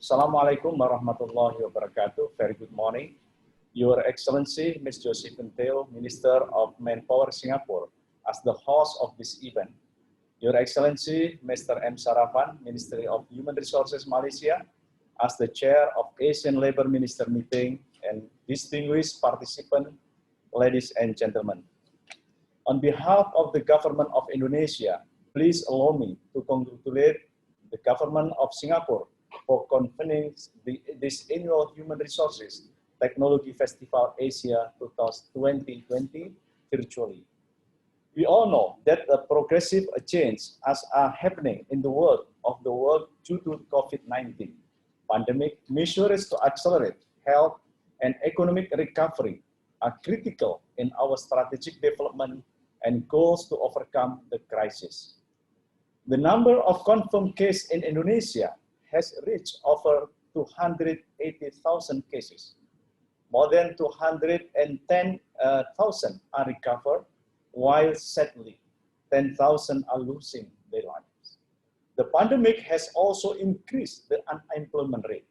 Assalamualaikum warahmatullahi wabarakatuh. Very good morning. Your Excellency, Ms. Josephine Teo, Minister of Manpower Singapore, as the host of this event. Your Excellency, Mr. M. Sarafan, Ministry of Human Resources Malaysia, as the Chair of Asian Labor Minister Meeting, and distinguished participants, ladies and gentlemen. On behalf of the Government of Indonesia, please allow me to congratulate the Government of Singapore for convening this annual Human Resources Technology Festival Asia 2020 virtually. We all know that a progressive change are happening in the world due to COVID-19 pandemic. Measures to accelerate health and economic recovery are critical in our strategic development and goals to overcome the crisis. The number of confirmed cases in Indonesia has reached over 280,000 cases. More than 210,000 are recovered, while sadly 10,000 are losing their lives. The pandemic has also increased the unemployment rate.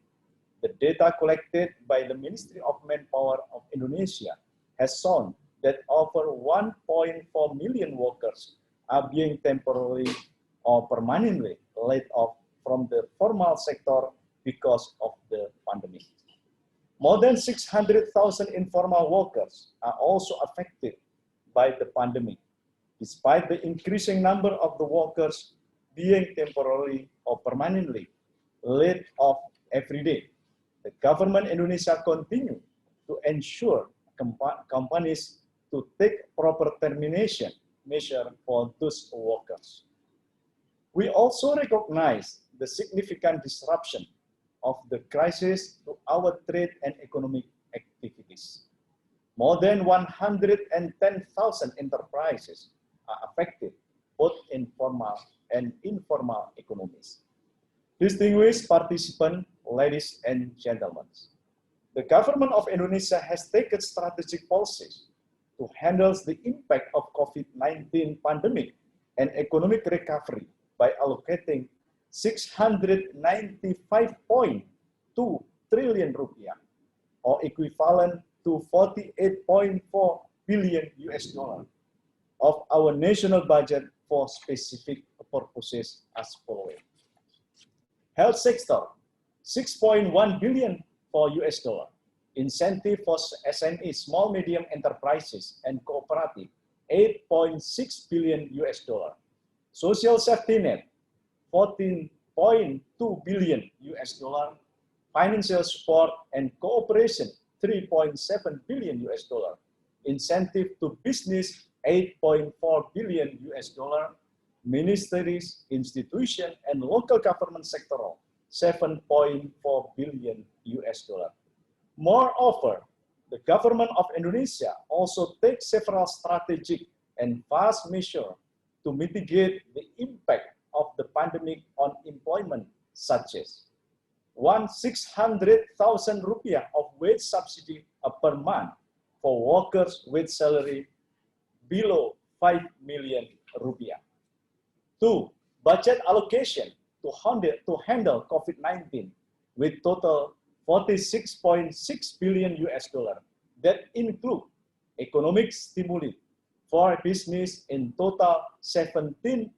The data collected by the Ministry of Manpower of Indonesia has shown that over 1.4 million workers are being temporarily or permanently laid off from the formal sector because of the pandemic. More than 600,000 informal workers are also affected by the pandemic, despite the increasing number of the workers being temporarily or permanently laid off every day. The government Indonesia continue to ensure companies to take proper termination measure for those workers. We also recognize the significant disruption of the crisis to our trade and economic activities. More than 110,000 enterprises are affected, both in formal and informal economies. Distinguished participants, ladies and gentlemen, the government of Indonesia has taken strategic policies to handle the impact of COVID-19 pandemic and economic recovery by allocating 695.2 trillion rupiah, or equivalent to 48.4 billion US dollar of our national budget for specific purposes as following. Health sector, 6.1 billion for US dollar. Incentive for SME, small medium enterprises and cooperative, 8.6 billion US dollar. Social safety net, 14.2 billion US dollar. Financial support and cooperation, 3.7 billion US dollar. Incentive to business, 8.4 billion US dollar. Ministries, institutions, and local government sectoral, 7.4 billion US dollar. Moreover, the government of Indonesia also takes several strategic and fast measures to mitigate the impact of the pandemic on employment, such as 600,000 rupiah of wage subsidy per month for workers with salary below 5 million rupiah. 2. Budget allocation to handle COVID-19 with total 46.6 billion US dollar that include economic stimuli for business in total 17.2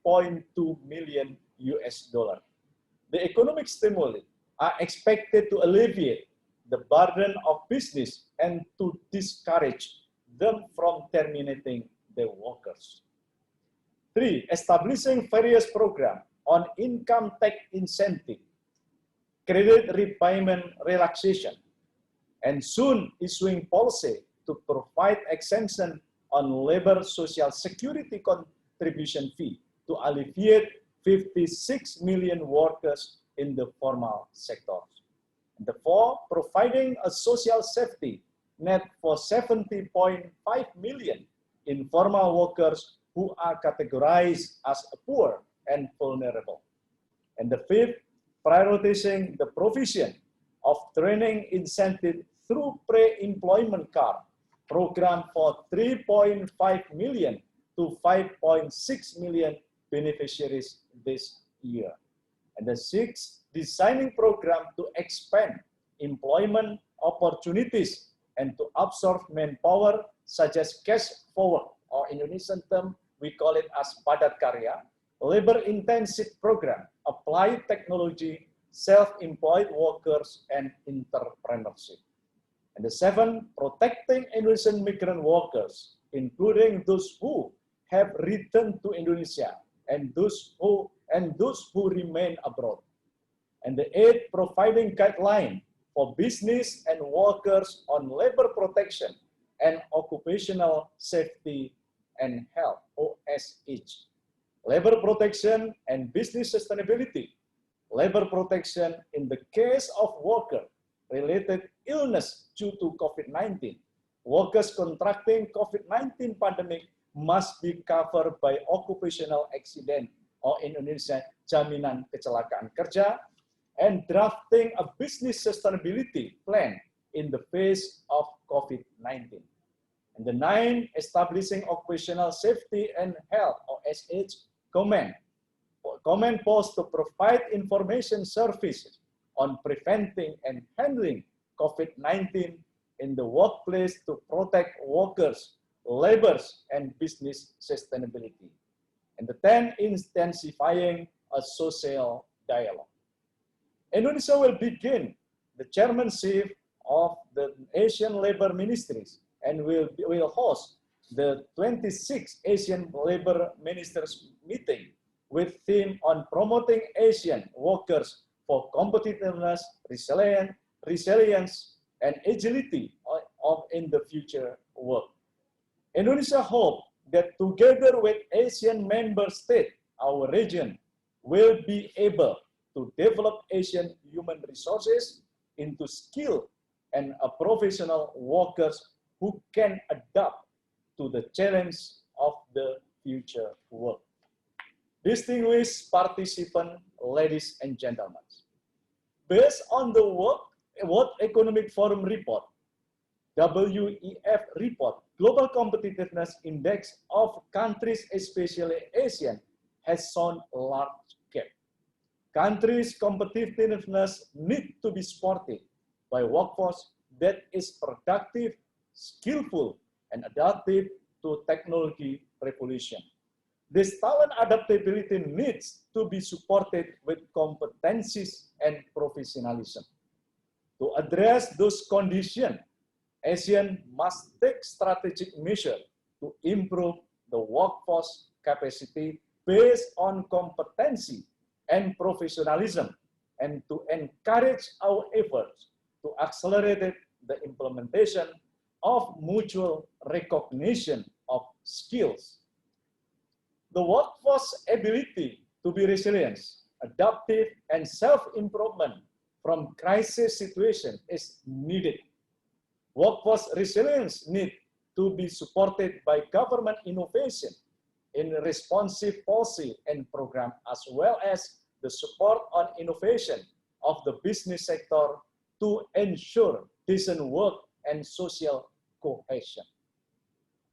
million US dollar. The economic stimuli are expected to alleviate the burden of business and to discourage them from terminating their workers. 3. Establishing various programs on income tax incentive, credit repayment relaxation, and soon issuing policy to provide exemption on labor social security contribution fee to alleviate 56 million workers in the formal sectors. And the 4, providing a social safety net for 70.5 million informal workers who are categorized as poor and vulnerable. And the 5th, prioritizing the provision of training incentive through pre-employment card program for 3.5 million to 5.6 million beneficiaries this year. And the 6th, designing program to expand employment opportunities and to absorb manpower such as cash forward, or Indonesian term we call it as padat karya, labor-intensive program, applied technology, self-employed workers, and entrepreneurship. And the 7, protecting Indonesian migrant workers, including those who have returned to Indonesia and those who remain abroad. And the 8, providing guideline for business and workers on labor protection and occupational safety and health, OSH. Labor protection and business sustainability. Labor protection in the case of worker-related illness due to COVID-19. Workers contracting COVID-19 pandemic must be covered by occupational accident, or in Indonesia, jaminan kecelakaan kerja, and drafting a business sustainability plan in the face of COVID-19. And the 9, establishing occupational safety and health, or SH, command post to provide information services on preventing and handling COVID-19 in the workplace to protect workers, laborers, and business sustainability. And the 10, intensifying a social dialogue. Indonesia will begin the chairmanship of the Asian Labor Ministries and will host the 26th Asian Labor Ministers meeting with theme on promoting Asian workers for competitiveness, resilience, and agility in the future work. Indonesia hopes that together with Asian member states, our region will be able to develop Asian human resources into skilled and professional workers who can adapt to the challenge of the future work. Distinguished participants, ladies and gentlemen, based on the World Economic Forum report, WEF report, Global Competitiveness Index of countries, especially Asian, has shown a large gap. Countries' competitiveness need to be supported by workforce that is productive, skillful, and adaptive to technology revolution. This talent adaptability needs to be supported with competencies and professionalism. To address those conditions, ASEAN must take strategic measures to improve the workforce capacity based on competency and professionalism, and to encourage our efforts to accelerate the implementation of mutual recognition of skills. The workforce ability to be resilient, adaptive, and self-improvement from crisis situation is needed. Workforce resilience needs to be supported by government innovation in responsive policy and program, as well as the support on innovation of the business sector to ensure decent work and social cohesion.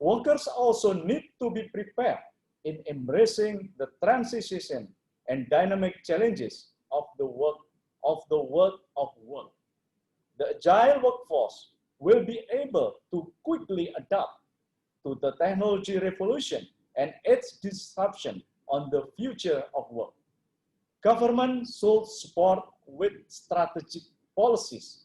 Workers also need to be prepared in embracing the transition and dynamic challenges of the work of work. The agile workforce will be able to quickly adapt to the technology revolution and its disruption on the future of work. Government should support with strategic policies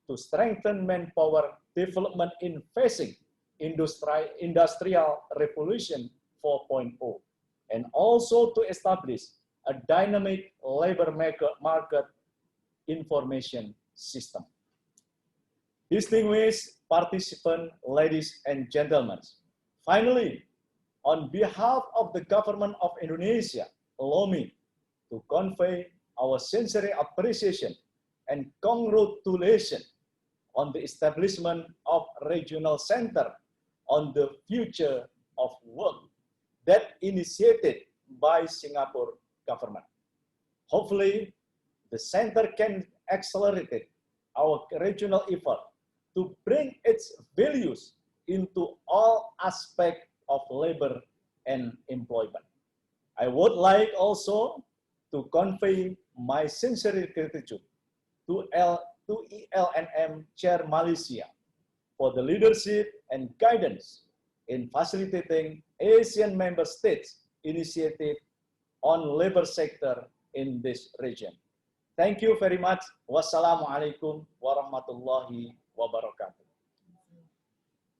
to strengthen manpower development in facing industrial revolution 4.0, and also to establish a dynamic labor market information system. Distinguished participants, ladies and gentlemen, finally, on behalf of the government of Indonesia, allow me to convey our sincere appreciation and congratulations on the establishment of regional center on the future of work that initiated by Singapore government. Hopefully, the center can accelerate our regional effort to bring its values into all aspects of labor and employment. I would like also to convey my sincere gratitude to ELNM Chair Malaysia for the leadership and guidance in facilitating ASEAN member states initiative on labor sector in this region. Thank you very much. Wassalamualaikum warahmatullahi wabarakatuh.